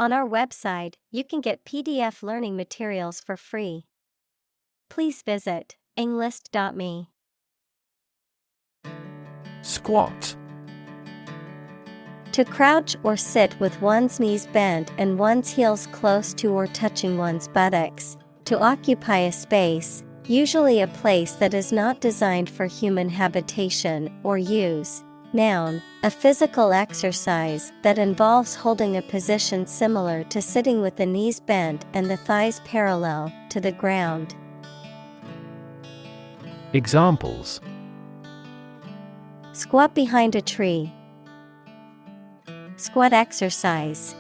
On our website, you can get PDF learning materials for free. Please visit englist.me. Squat. To crouch or sit with one's knees bent and one's heels close to or touching one's buttocks. To occupy a space, usually a place that is not designed for human habitation or use. Noun, a physical exercise that involves holding a position similar to sitting with the knees bent and the thighs parallel to the ground. Examples: Squat behind a tree. Squat exercise.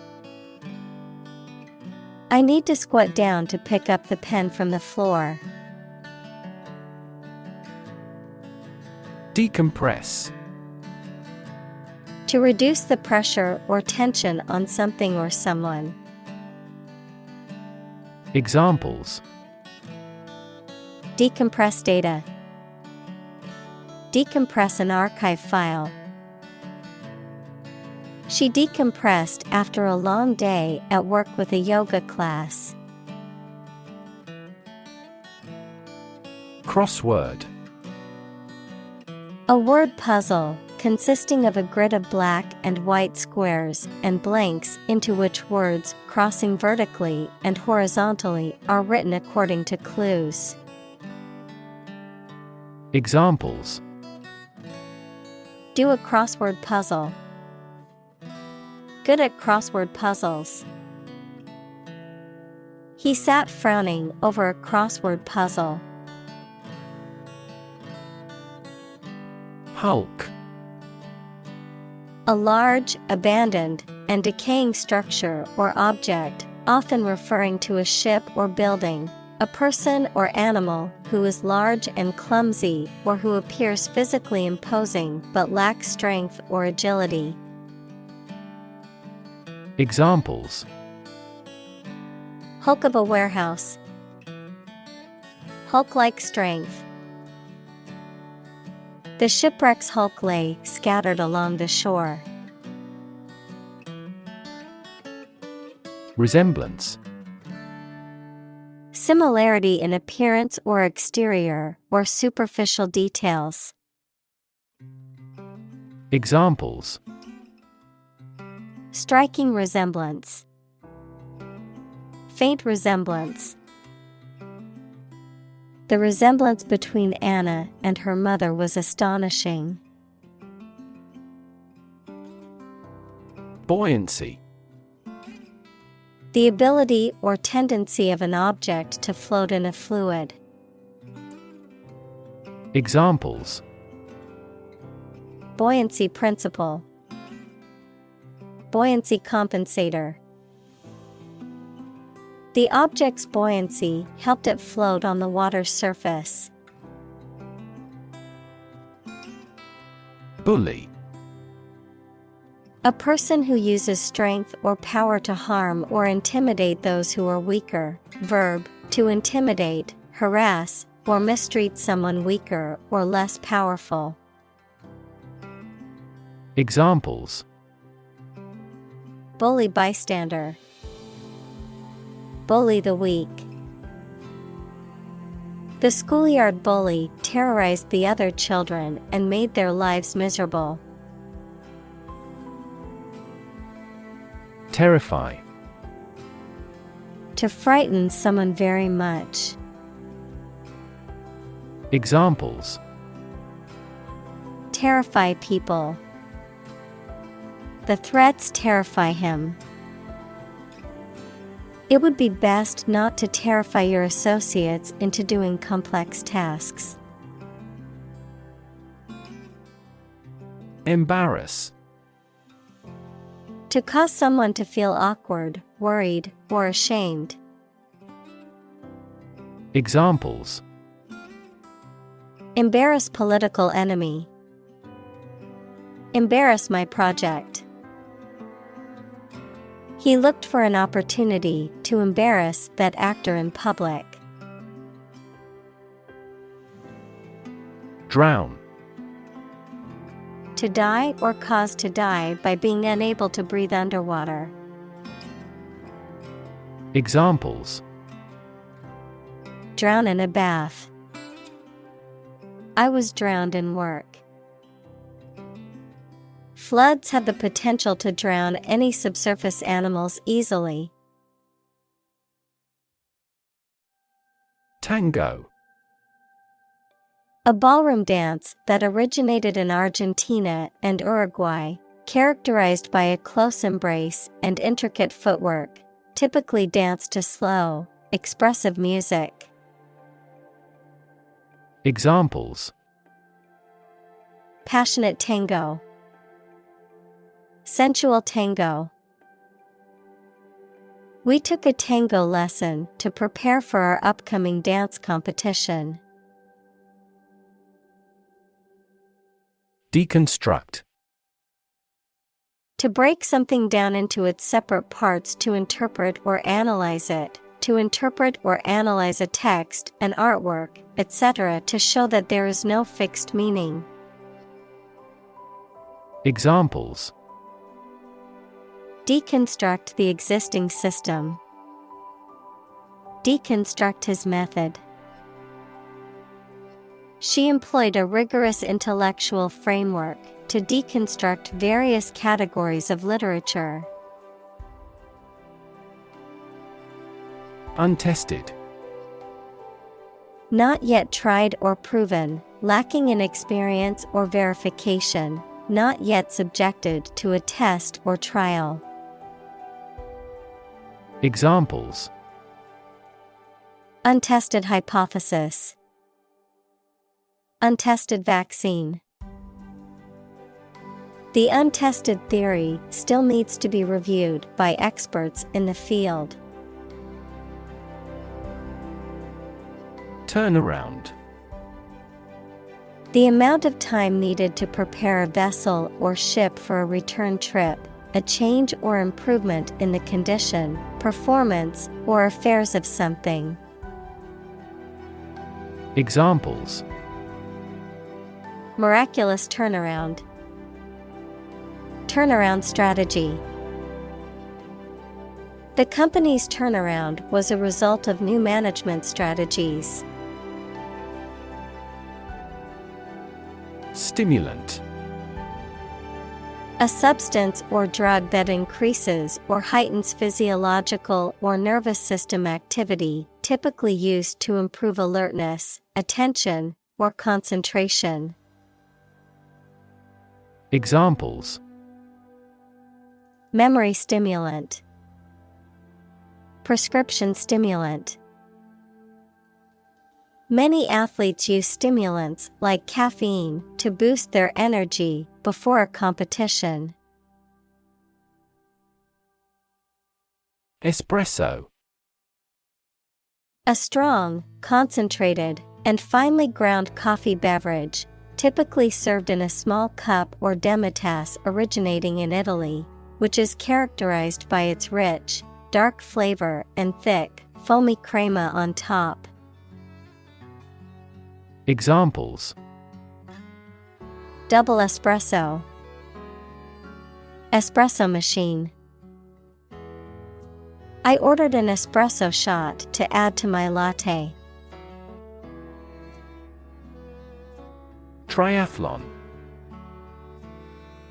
I need to squat down to pick up the pen from the floor. Decompress. To reduce the pressure or tension on something or someone. Examples: Decompress data. Decompress an archive file. She decompressed after a long day at work with a yoga class. Crossword. A word puzzle consisting of a grid of black and white squares and blanks into which words crossing vertically and horizontally are written according to clues. Examples: Do a crossword puzzle. Good at crossword puzzles. He sat frowning over a crossword puzzle. Hulk. A large, abandoned, and decaying structure or object, often referring to a ship or building, a person or animal who is large and clumsy or who appears physically imposing but lacks strength or agility. Examples: Hulk of a warehouse. Hulk-like strength. The shipwreck's hulk lay scattered along the shore. Resemblance. Similarity in appearance or exterior or superficial details. Examples: Striking resemblance. Faint resemblance. The resemblance between Anna and her mother was astonishing. Buoyancy. The ability or tendency of an object to float in a fluid. Examples: Buoyancy principle. Buoyancy compensator. The object's buoyancy helped it float on the water's surface. Bully. A person who uses strength or power to harm or intimidate those who are weaker. Verb, to intimidate, harass, or mistreat someone weaker or less powerful. Examples: Bully bystander. Bully the weak. The schoolyard bully terrorized the other children and made their lives miserable. Terrify. To frighten someone very much. Examples: Terrify people. The threats terrify him. It would be best not to terrify your associates into doing complex tasks. Embarrass. To cause someone to feel awkward, worried, or ashamed. Examples: Embarrass political enemy. Embarrass my project. He looked for an opportunity to embarrass that actor in public. Drown. To die or cause to die by being unable to breathe underwater. Examples: Drown in a bath. I was drowned in work. Floods have the potential to drown any subsurface animals easily. Tango. A ballroom dance that originated in Argentina and Uruguay, characterized by a close embrace and intricate footwork, typically danced to slow, expressive music. Examples: Passionate tango. Sensual tango. We took a tango lesson to prepare for our upcoming dance competition. Deconstruct. To break something down into its separate parts to interpret or analyze it, to interpret or analyze a text, an artwork, etc. to show that there is no fixed meaning. Examples: Deconstruct the existing system. Deconstruct his method. She employed a rigorous intellectual framework to deconstruct various categories of literature. Untested. Not yet tried or proven, lacking in experience or verification, not yet subjected to a test or trial. Examples: Untested hypothesis. Untested vaccine. The untested theory still needs to be reviewed by experts in the field. Turnaround. The amount of time needed to prepare a vessel or ship for a return trip, a change or improvement in the condition, performance, or affairs of something. Examples: Miraculous turnaround. Turnaround strategy. The company's turnaround was a result of new management strategies. Stimulant. A substance or drug that increases or heightens physiological or nervous system activity, typically used to improve alertness, attention, or concentration. Examples: Memory stimulant. Prescription stimulant. Many athletes use stimulants like caffeine to boost their energy before a competition. Espresso. A strong, concentrated, and finely ground coffee beverage, typically served in a small cup or demitasse originating in Italy, which is characterized by its rich, dark flavor and thick, foamy crema on top. Examples: Double espresso. Espresso machine. I ordered an espresso shot to add to my latte. Triathlon.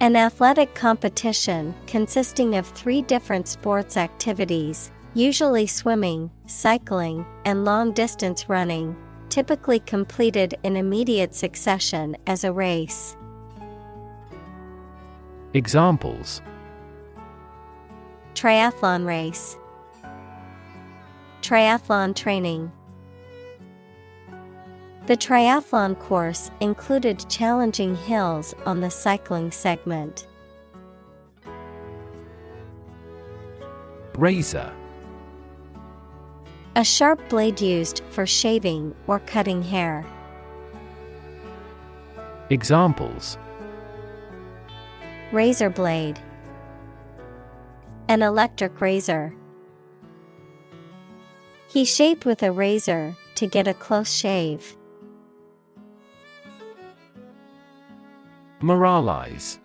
An athletic competition consisting of 3 different sports activities, usually swimming, cycling, and long-distance running, typically completed in immediate succession as a race. Examples: Triathlon race. Triathlon training. The triathlon course included challenging hills on the cycling segment. Razor. A sharp blade used for shaving or cutting hair. Examples: Razor blade. An electric razor. He shaved with a razor to get a close shave. Moralize.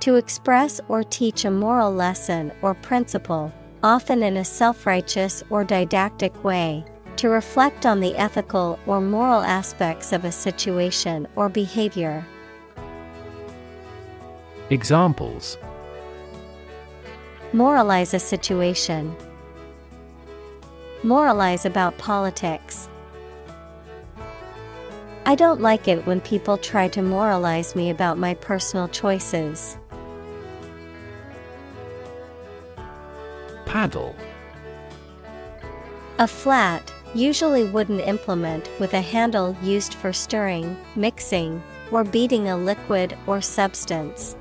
To express or teach a moral lesson or principle, often in a self-righteous or didactic way, to reflect on the ethical or moral aspects of a situation or behavior. Examples: Moralize a situation. Moralize about politics. I don't like it when people try to moralize me about my personal choices. Paddle. A flat, usually wooden implement with a handle used for stirring, mixing, or beating a liquid or substance.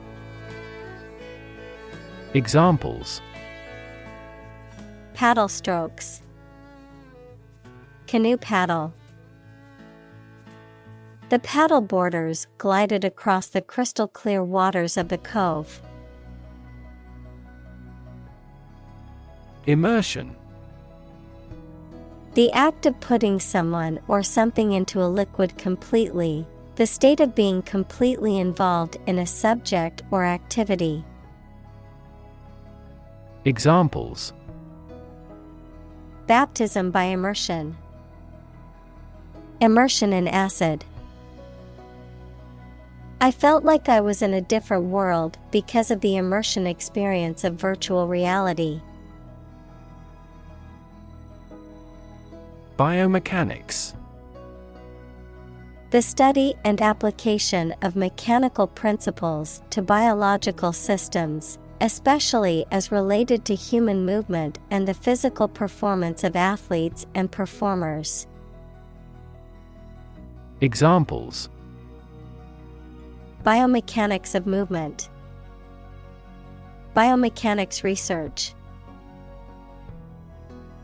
Examples: Paddle strokes. Canoe paddle. The paddle boarders glided across the crystal clear waters of the cove. Immersion. The act of putting someone or something into a liquid completely, the state of being completely involved in a subject or activity. Examples: Baptism by immersion. Immersion in acid. I felt like I was in a different world because of the immersion experience of virtual reality. Biomechanics. The study and application of mechanical principles to biological systems, especially as related to human movement and the physical performance of athletes and performers. Examples: Biomechanics of movement. Biomechanics research.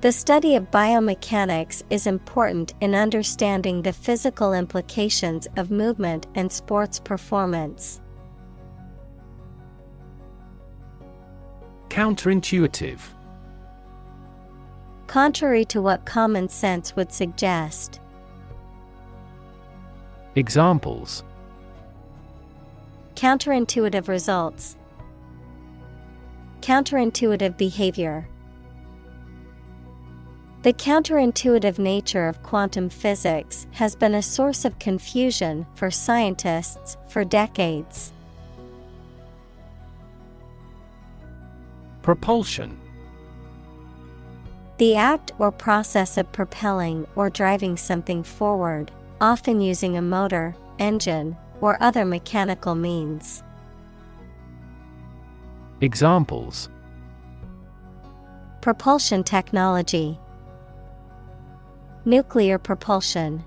The study of biomechanics is important in understanding the physical implications of movement and sports performance. Counterintuitive. Contrary to what common sense would suggest. Examples: Counterintuitive results. Counterintuitive behavior. The counterintuitive nature of quantum physics has been a source of confusion for scientists for decades. Propulsion. The act or process of propelling or driving something forward, often using a motor, engine, or other mechanical means. Examples: Propulsion technology. Nuclear propulsion.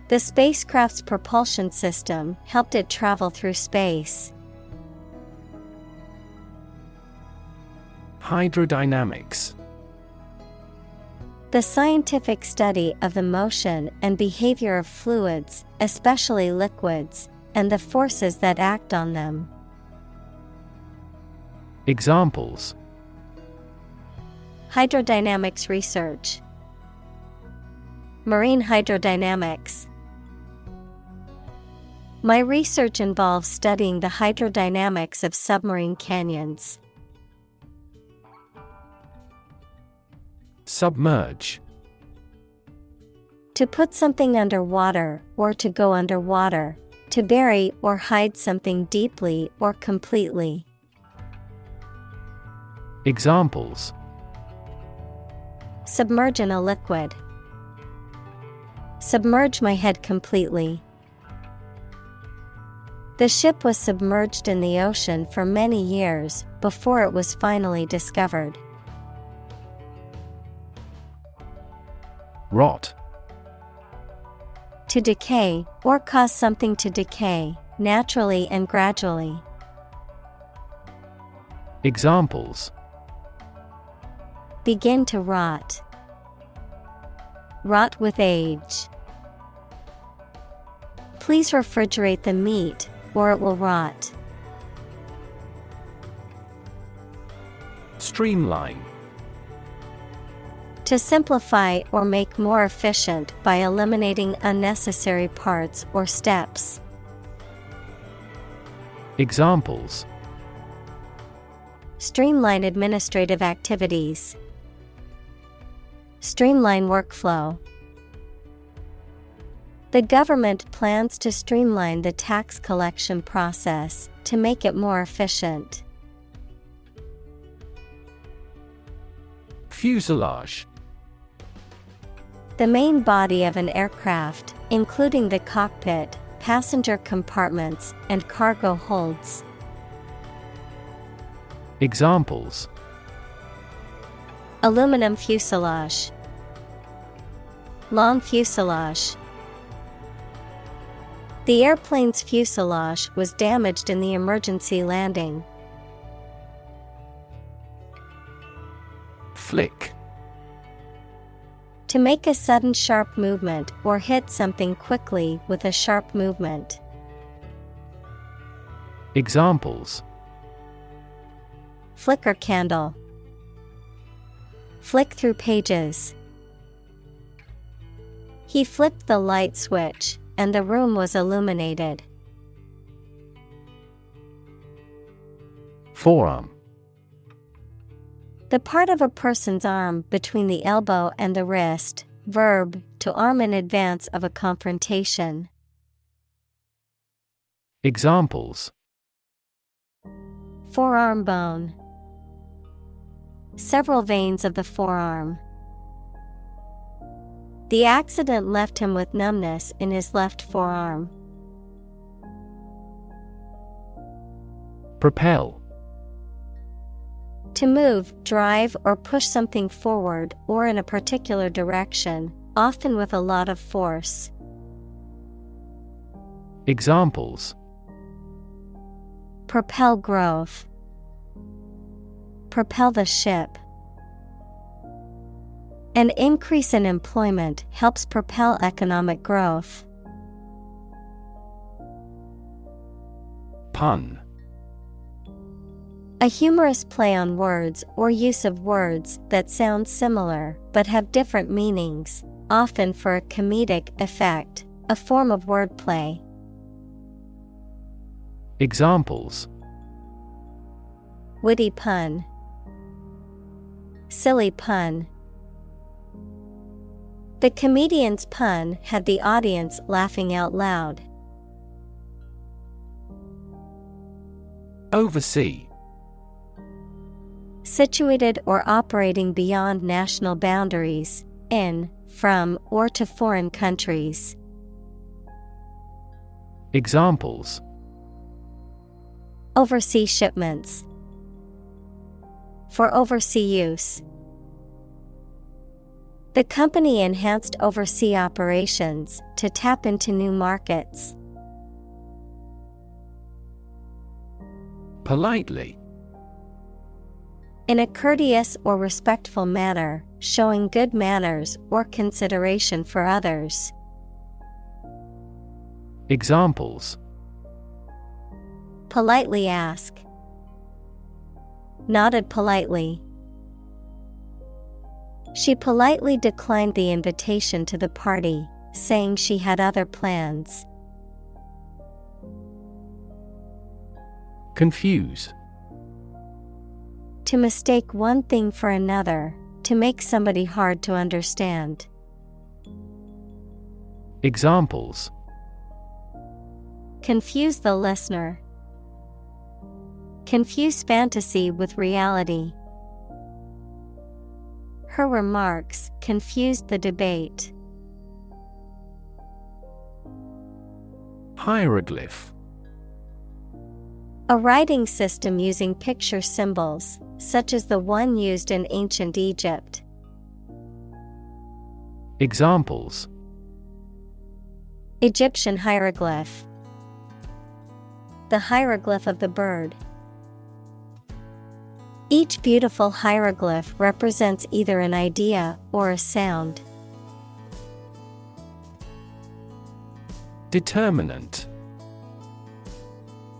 The spacecraft's propulsion system helped it travel through space. Hydrodynamics. The scientific study of the motion and behavior of fluids, especially liquids, and the forces that act on them. Examples: Hydrodynamics research. Marine hydrodynamics. My research involves studying the hydrodynamics of submarine canyons. Submerge. To put something underwater or to go underwater, to bury or hide something deeply or completely. Examples: Submerge in a liquid. Submerge my head completely. The ship was submerged in the ocean for many years before it was finally discovered. Rot. To decay, or cause something to decay, naturally and gradually. Examples: Begin to rot. Rot with age. Please refrigerate the meat, or it will rot. Streamline. To simplify or make more efficient by eliminating unnecessary parts or steps. Examples: Streamline administrative activities. Streamline workflow. The government plans to streamline the tax collection process to make it more efficient. Fuselage. The main body of an aircraft, including the cockpit, passenger compartments, and cargo holds. Examples: Aluminum fuselage. Long fuselage. The airplane's fuselage was damaged in the emergency landing. Flick. To make a sudden sharp movement or hit something quickly with a sharp movement. Examples: Flicker candle. Flick through pages. He flipped the light switch, and the room was illuminated. Forearm. The part of a person's arm between the elbow and the wrist. Verb, to arm in advance of a confrontation. Examples: Forearm bone. Several veins of the forearm. The accident left him with numbness in his left forearm. Propel. To move, drive, or push something forward or in a particular direction, often with a lot of force. Examples: Propel growth. Propel the ship. An increase in employment helps propel economic growth. Pun. A humorous play on words or use of words that sound similar but have different meanings, often for a comedic effect, a form of wordplay. Examples: Witty pun. Silly pun. The comedian's pun had the audience laughing out loud. Oversee. Situated or operating beyond national boundaries, in, from, or to foreign countries. Examples: Oversee shipments. For oversea use. The company enhanced oversea operations to tap into new markets. Politely. In a courteous or respectful manner, showing good manners or consideration for others. Examples: Politely ask. Nodded politely. She politely declined the invitation to the party, saying she had other plans. Confuse. To mistake one thing for another, to make somebody hard to understand. Examples: Confuse the listener. Confuse fantasy with reality. Her remarks confused the debate. Hieroglyph. A writing system using picture symbols, such as the one used in ancient Egypt. Examples: Egyptian hieroglyph. The hieroglyph of the bird. Each beautiful hieroglyph represents either an idea or a sound. Determinant.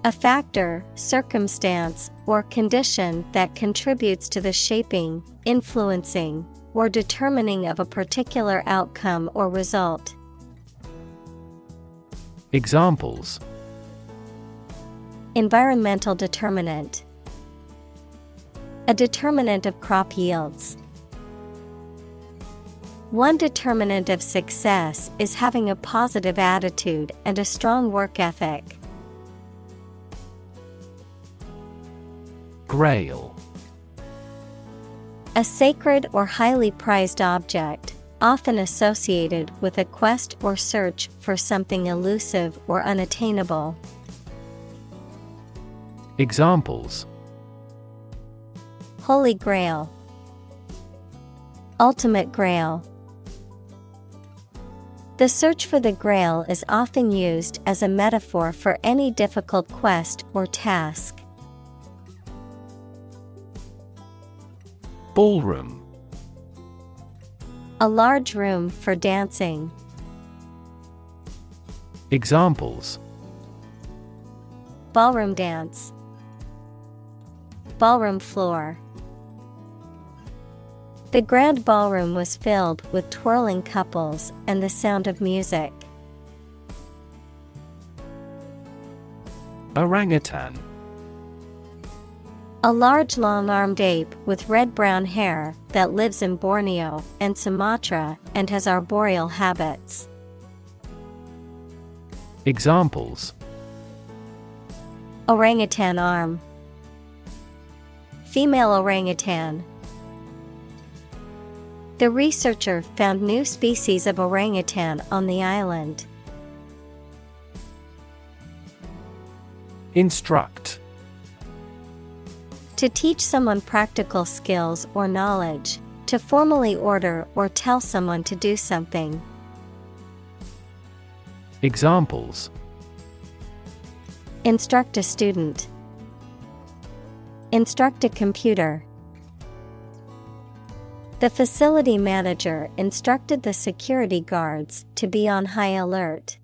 A factor, circumstance, or condition that contributes to the shaping, influencing, or determining of a particular outcome or result. Examples: Environmental determinant. A determinant of crop yields. One determinant of success is having a positive attitude and a strong work ethic. Grail. A sacred or highly prized object, often associated with a quest or search for something elusive or unattainable. Examples: Holy Grail, Ultimate Grail. The search for the Grail is often used as a metaphor for any difficult quest or task. Ballroom. A large room for dancing. Examples: Ballroom dance, ballroom floor. The grand ballroom was filled with twirling couples and the sound of music. Orangutan. A large long-armed ape with red-brown hair that lives in Borneo and Sumatra and has arboreal habits. Examples: Orangutan arm, female orangutan. The researcher found new species of orangutan on the island. Instruct. To teach someone practical skills or knowledge, to formally order or tell someone to do something. Examples: Instruct a student. Instruct a computer. The facility manager instructed the security guards to be on high alert.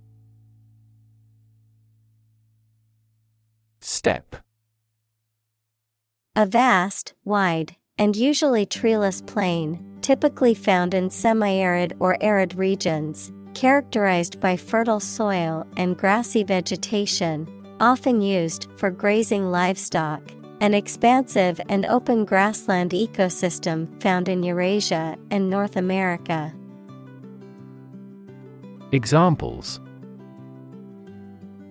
Step. A vast, wide, and usually treeless plain, typically found in semi-arid or arid regions, characterized by fertile soil and grassy vegetation, often used for grazing livestock. An expansive and open grassland ecosystem found in Eurasia and North America. Examples: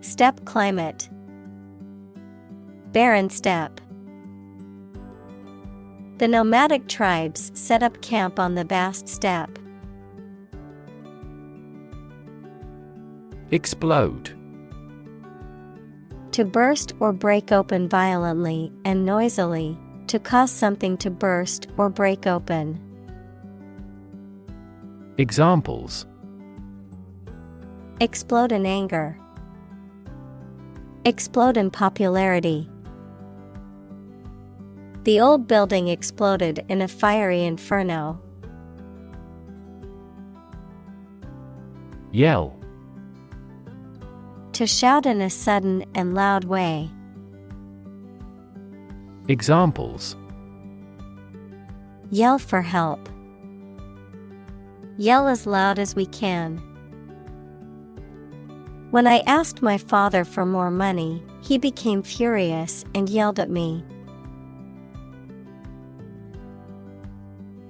Steppe climate, barren steppe. The nomadic tribes set up camp on the vast steppe. Explode. To burst or break open violently and noisily, to cause something to burst or break open. Examples: Explode in anger. Explode in popularity. The old building exploded in a fiery inferno. Yell. To shout in a sudden and loud way. Examples: Yell for help. Yell as loud as we can. When I asked my father for more money, he became furious and yelled at me.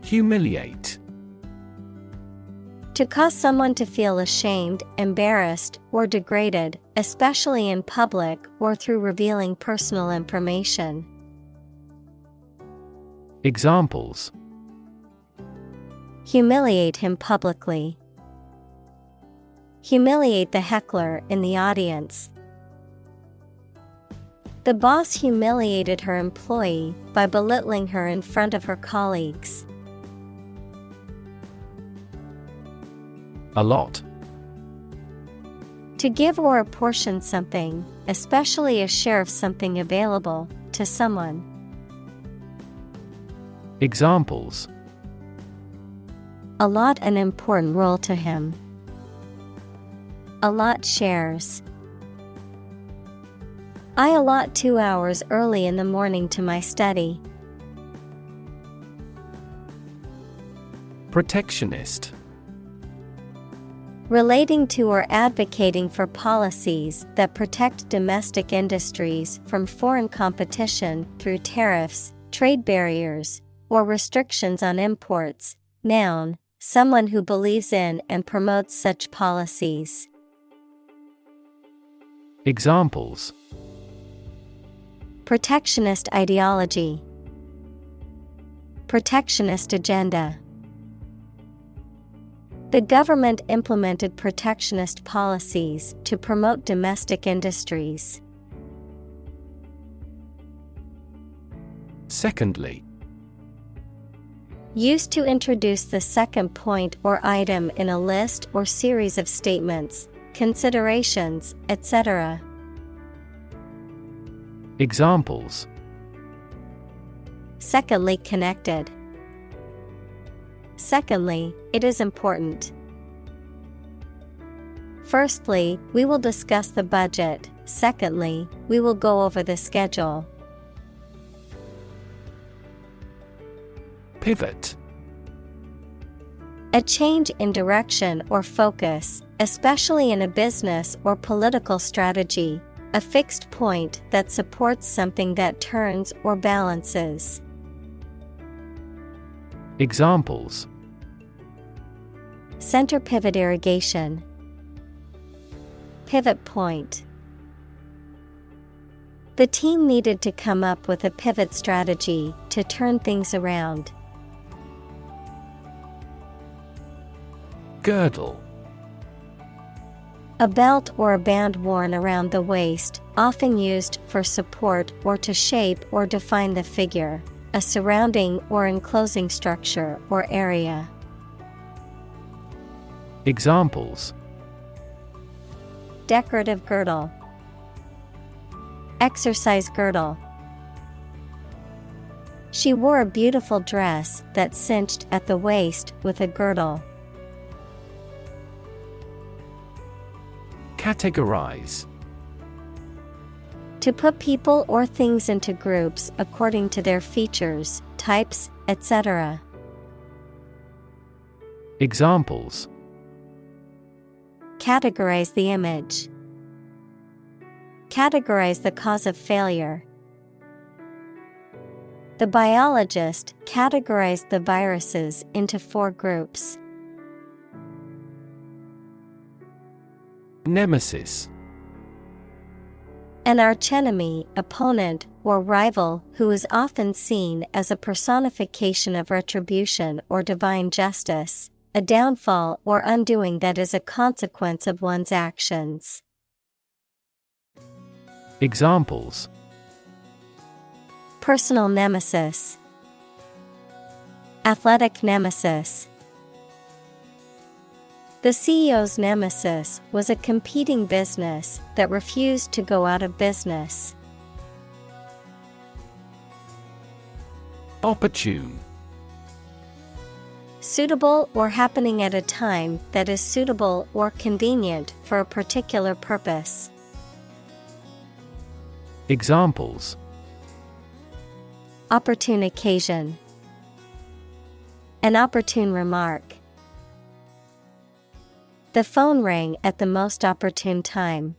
Humiliate. To cause someone to feel ashamed, embarrassed, or degraded, especially in public or through revealing personal information. Examples: Humiliate him publicly. Humiliate the heckler in the audience. The boss humiliated her employee by belittling her in front of her colleagues. Allot. To give or apportion something, especially a share of something available, to someone. Examples: Allot an important role to him. Allot shares. I allot 2 hours early in the morning to my study. Protectionist. Relating to or advocating for policies that protect domestic industries from foreign competition through tariffs, trade barriers, or restrictions on imports. Noun, someone who believes in and promotes such policies. Examples: Protectionist ideology, protectionist agenda. The government implemented protectionist policies to promote domestic industries. Secondly. Used to introduce the second point or item in a list or series of statements, considerations, etc. Examples: Secondly connected. Secondly, it is important. Firstly, we will discuss the budget. Secondly, we will go over the schedule. Pivot. A change in direction or focus, especially in a business or political strategy. A fixed point that supports something that turns or balances. Examples: Center pivot irrigation. Pivot point. The team needed to come up with a pivot strategy to turn things around. Girdle. A belt or a band worn around the waist, often used for support or to shape or define the figure, a surrounding or enclosing structure or area. Examples: Decorative girdle. Exercise girdle. She wore a beautiful dress that cinched at the waist with a girdle. Categorize. To put people or things into groups according to their features, types, etc. Examples: Categorize the image. Categorize the cause of failure. The biologist categorized the viruses into 4 groups. Nemesis. An archenemy, opponent, or rival who is often seen as a personification of retribution or divine justice, a downfall or undoing that is a consequence of one's actions. Examples: Personal nemesis. Athletic nemesis. The CEO's nemesis was a competing business that refused to go out of business. Opportune. Suitable or happening at a time that is suitable or convenient for a particular purpose. Examples: Opportune occasion. An opportune remark. The phone rang at the most opportune time.